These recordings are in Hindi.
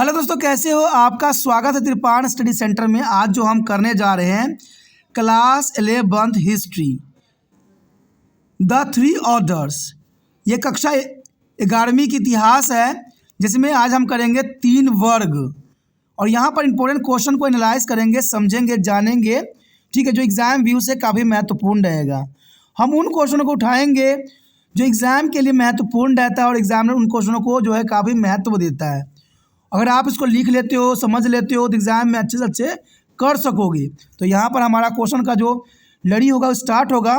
हेलो दोस्तों, कैसे हो? आपका स्वागत है त्रिपाण स्टडी सेंटर में। आज जो हम करने जा रहे हैं class 11th history, the three orders. ये कक्षा 11वीं की इतिहास है, जिसमें आज हम करेंगे 3 वर्ग और यहाँ पर इंपॉर्टेंट क्वेश्चन को एनालाइज करेंगे, समझेंगे, जानेंगे। ठीक है, जो एग्ज़ाम व्यू से काफ़ी महत्वपूर्ण रहेगा। हम उन क्वेश्चनों को उठाएंगे जो एग्ज़ाम के लिए महत्वपूर्ण रहता है और एग्जामिनर उन क्वेश्चनों को जो है काफ़ी महत्व देता है। अगर आप इसको लिख लेते हो, समझ लेते हो, तो एग्ज़ाम में अच्छे से अच्छे कर सकोगे। तो यहाँ पर हमारा क्वेश्चन का जो लड़ी होगा वो स्टार्ट होगा।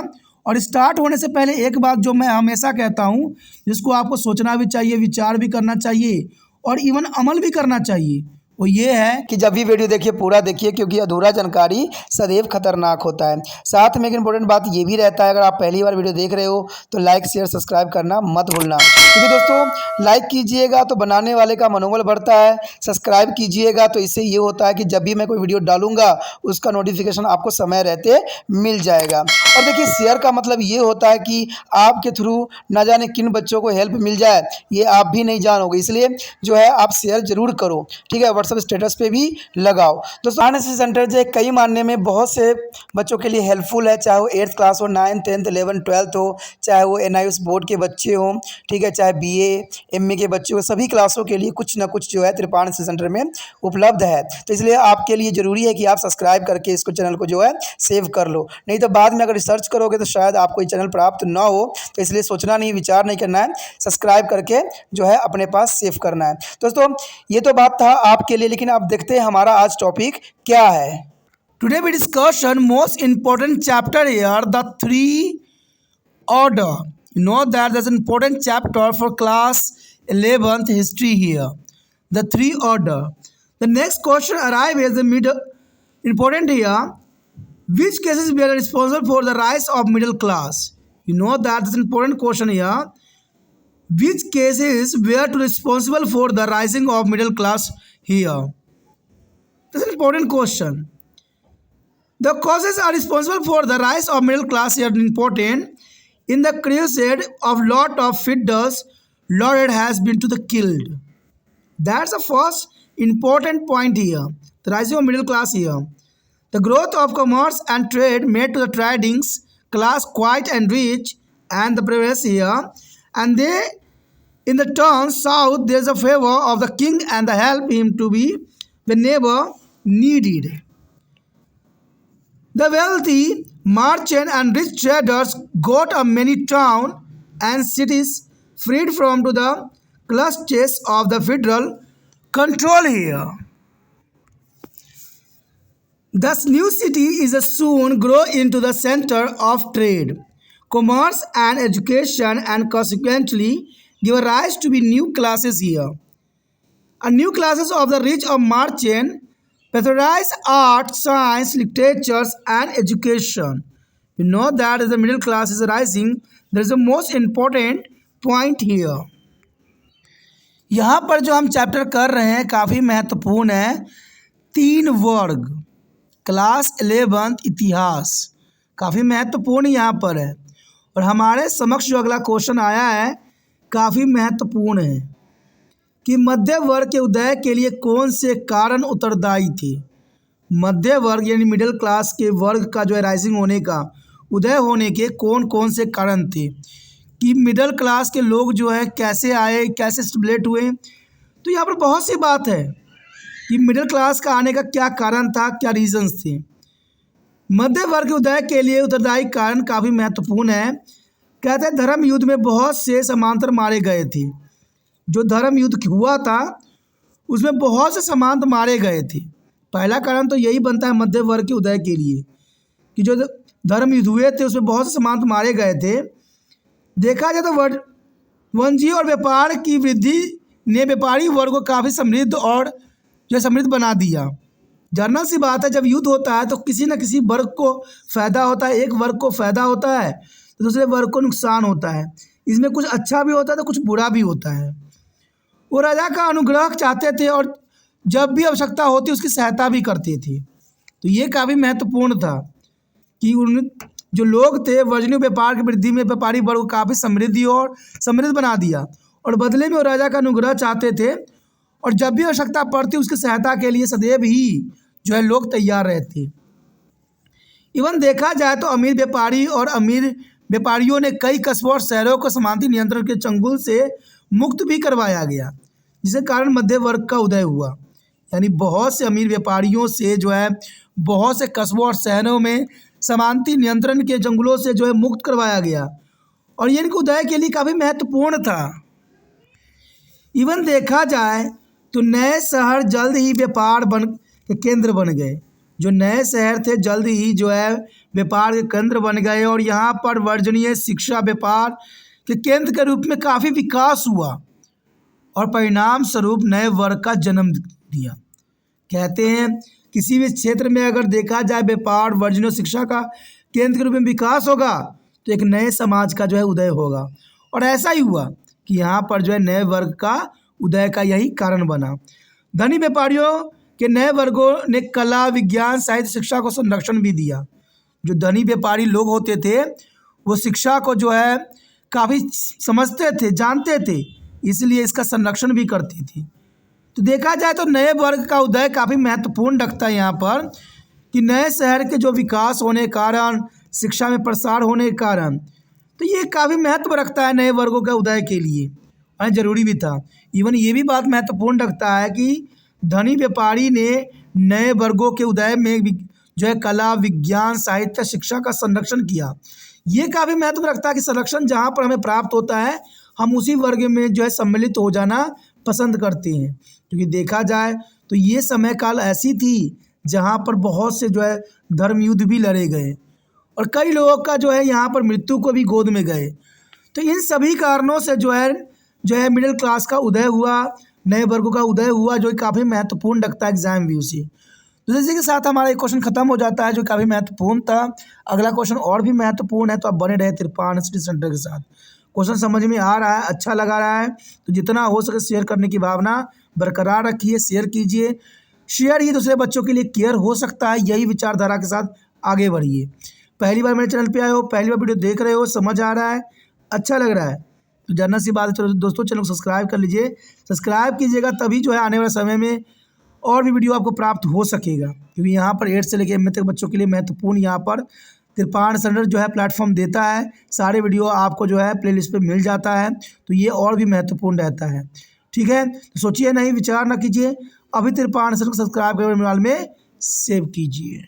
और स्टार्ट होने से पहले एक बात जो मैं हमेशा कहता हूँ, जिसको आपको सोचना भी चाहिए, विचार भी करना चाहिए और इवन अमल भी करना चाहिए, वो ये है कि जब भी वीडियो देखिए पूरा देखिए, क्योंकि अधूरा जानकारी सदैव खतरनाक होता है। साथ में एक इम्पोर्टेंट बात ये भी रहता है, अगर आप पहली बार वीडियो देख रहे हो तो लाइक शेयर सब्सक्राइब करना मत भूलना, क्योंकि दोस्तों लाइक कीजिएगा तो बनाने वाले का मनोबल बढ़ता है, सब्सक्राइब कीजिएगा तो इससे ये होता है कि जब भी मैं कोई वीडियो डालूंगा उसका नोटिफिकेशन आपको समय रहते मिल जाएगा। और देखिए, शेयर का मतलब ये होता है कि आपके थ्रू ना जाने किन बच्चों को हेल्प मिल जाए, ये आप भी नहीं जानोगे। इसलिए जो है आप शेयर जरूर करो, ठीक है। व्हाट्सएप स्टेटस पे भी लगाओ। दोस्तों आरएनएसएस सेंटर जो है कई मानने में बहुत से बच्चों के लिए हेल्पफुल है, चाहे वो 8th क्लास हो, 9th 10th 11th 12th हो, चाहे वो NIOS बोर्ड के बच्चे हों, ठीक है, चाहे BA MA के बच्चे हो, सभी क्लासों के लिए कुछ ना कुछ जो है त्रिपाण एनएसएस सेंटर में उपलब्ध है। तो इसलिए आपके लिए ज़रूरी है कि आप सब्सक्राइब करके इसको चैनल को जो है सेव कर लो, नहीं तो बाद में अगर रिसर्च करोगे तो शायद आपको ये चैनल प्राप्त ना हो। तो इसलिए सोचना नहीं, विचार नहीं करना है, सब्सक्राइब करके जो है अपने पास सेव करना है। दोस्तों ये तो बात था आपके लिए, लेकिन आप देखते हैं हमारा आज टॉपिक क्या है। Today we discussion most important chapter here, the three order. You know that there's an important chapter for class 11th history here, the three order. The next question arrive as the middle important here. Which cases were responsible for the rise of middle class? You know that there's an important question here. Which cases were responsible for the rising of middle class here? That's an important question. The causes are responsible for the rise of middle class here important. In the crusade of lot of fiddles, Lord has been to the killed. That's the first important point here. The rising of middle class here. The growth of commerce and trade made to the trading class quite and rich and the previous here. And they, in the turn south, there is a favor of the king and the help him to be whenever needed. The wealthy merchant and rich traders got a many towns and cities freed from to the clutches of the federal control here. Thus new city is a soon grow into the center of trade, commerce and education, and consequently give rise to be new classes here. A new classes of the rich of merchant, patronize art, science, literatures, and education. You know that as the middle class is rising, there is the most important point here. यहाँ पर जो हम चैप्टर कर रहे हैं काफ़ी महत्वपूर्ण है। 3 वर्ग, क्लास 11th इतिहास, काफ़ी महत्वपूर्ण यहाँ पर है। और हमारे समक्ष जो अगला क्वेश्चन आया है काफ़ी महत्वपूर्ण है कि मध्य वर्ग के उदय के लिए कौन से कारण उत्तरदायी थे। मध्य वर्ग यानी मिडिल क्लास के वर्ग का जो है राइजिंग होने का, उदय होने के कौन कौन से कारण थे, कि मिडिल क्लास के लोग जो है कैसे आए, कैसे स्टेबलेट हुए। तो यहाँ पर बहुत सी बात है कि मिडिल क्लास का आने का क्या कारण था, क्या रीजंस थे। मध्य वर्ग के उदय के लिए उत्तरदायी कारण काफ़ी महत्वपूर्ण है। कहते हैं धर्म युद्ध में बहुत से समांतर मारे गए थे। जो धर्म युद्ध हुआ था उसमें बहुत से समांतर मारे गए थे। पहला कारण तो यही बनता है मध्य वर्ग के उदय के लिए कि जो धर्म युद्ध हुए थे उसमें बहुत से समांतर मारे गए थे। देखा जाए तो वाणिज्य और व्यापार की वृद्धि ने व्यापारी वर्ग को काफ़ी समृद्ध और जो समृद्ध बना दिया। जनरल सी बात है, जब युद्ध होता है तो किसी न किसी वर्ग को फ़ायदा होता है। एक वर्ग को फ़ायदा होता है तो दूसरे वर्ग को नुकसान होता है। इसमें कुछ अच्छा भी होता है तो कुछ बुरा भी होता है। वो राजा का अनुग्रह चाहते थे और जब भी आवश्यकता होती उसकी सहायता भी करते थे। तो ये काफ़ी महत्वपूर्ण था कि उन जो लोग थे वर्जनीय व्यापार की वृद्धि में व्यापारी वर्ग को काफ़ी समृद्धि और समृद्ध बना दिया, और बदले में वो राजा का अनुग्रह चाहते थे और जब भी आवश्यकता पड़ती उसकी सहायता के लिए सदैव ही जो है लोग तैयार रहते। इवन देखा जाए तो अमीर व्यापारी और अमीर व्यापारियों ने कई कस्बों और शहरों को सामंती नियंत्रण के चंगुल से मुक्त भी करवाया गया, जिसके कारण मध्य वर्ग का उदय हुआ। यानी बहुत से अमीर व्यापारियों से जो है बहुत से कस्बों और शहरों में सामंती नियंत्रण के जंगलों से जो है मुक्त करवाया गया, और ये इनके उदय के लिए काफ़ी महत्वपूर्ण था। इवन देखा जाए तो नए शहर जल्द ही व्यापार के केंद्र बन गए। जो नए शहर थे जल्द ही जो है व्यापार के केंद्र बन गए, और यहाँ पर वर्जनीय शिक्षा व्यापार के केंद्र के रूप में काफ़ी विकास हुआ और परिणाम स्वरूप नए वर्ग का जन्म दिया। कहते हैं किसी भी क्षेत्र में अगर देखा जाए व्यापार वर्जनीय शिक्षा का केंद्र के रूप में विकास होगा तो एक नए समाज का जो है उदय होगा, और ऐसा ही हुआ कि यहाँ पर जो है नए वर्ग का उदय का यही कारण बना। धनी व्यापारियों के नए वर्गों ने कला विज्ञान साहित्य शिक्षा को संरक्षण भी दिया। जो धनी व्यापारी लोग होते थे वो शिक्षा को जो है काफ़ी समझते थे, जानते थे, इसलिए इसका संरक्षण भी करते थे। तो देखा जाए तो नए वर्ग का उदय काफ़ी महत्वपूर्ण रखता है यहाँ पर, कि नए शहर के जो विकास होने के कारण, शिक्षा में प्रसार होने के कारण, तो ये काफ़ी महत्व रखता है नए वर्गों के उदय के लिए, और ज़रूरी भी था। इवन ये भी बात महत्वपूर्ण रखता है कि धनी व्यापारी ने नए वर्गों के उदय में जो है कला विज्ञान साहित्य शिक्षा का संरक्षण किया। ये काफ़ी महत्व रखता है कि संरक्षण जहाँ पर हमें प्राप्त होता है हम उसी वर्ग में जो है सम्मिलित हो जाना पसंद करते हैं, क्योंकि देखा जाए तो ये समय काल ऐसी थी जहाँ पर बहुत से जो है धर्म युद्ध भी लड़े गए, और कई लोगों का जो है यहाँ पर मृत्यु को भी गोद में गए। तो इन सभी कारणों से जो है मिडिल क्लास का उदय हुआ, नए वर्गों का उदय हुआ, जो काफ़ी महत्वपूर्ण रखता है एग्जाम व्यू से। तो इसी के साथ हमारा एक क्वेश्चन खत्म हो जाता है जो काफ़ी महत्वपूर्ण था। अगला क्वेश्चन और भी महत्वपूर्ण है, तो आप बने रहे तिरपान स्टडी सेंटर के साथ। क्वेश्चन समझ में आ रहा है, अच्छा लगा रहा है तो जितना हो सके शेयर करने की भावना बरकरार रखिए, शेयर कीजिए। शेयर ही दूसरे बच्चों के लिए केयर हो सकता है, यही विचारधारा के साथ आगे बढ़िए। पहली बार मेरे चैनल पे आए हो, पहली बार वीडियो देख रहे हो, समझ आ रहा है, अच्छा लग रहा है तो जानना सी बात है, चलो दोस्तों चैनल को सब्सक्राइब कर लीजिए। सब्सक्राइब कीजिएगा तभी जो है आने वाले समय में और भी वीडियो आपको प्राप्त हो सकेगा, क्योंकि यहाँ पर 8 से लेकर एम तक बच्चों के लिए महत्वपूर्ण यहाँ पर तिरपान सेंटर जो है प्लेटफॉर्म देता है। सारे वीडियो आपको जो है प्लेलिस्ट पे मिल जाता है, तो ये और भी महत्वपूर्ण रहता है। ठीक है, तो सोचिए नहीं, विचार ना कीजिए, अभी तिरपान सेंटर को सब्सक्राइब करने में सेव कीजिए।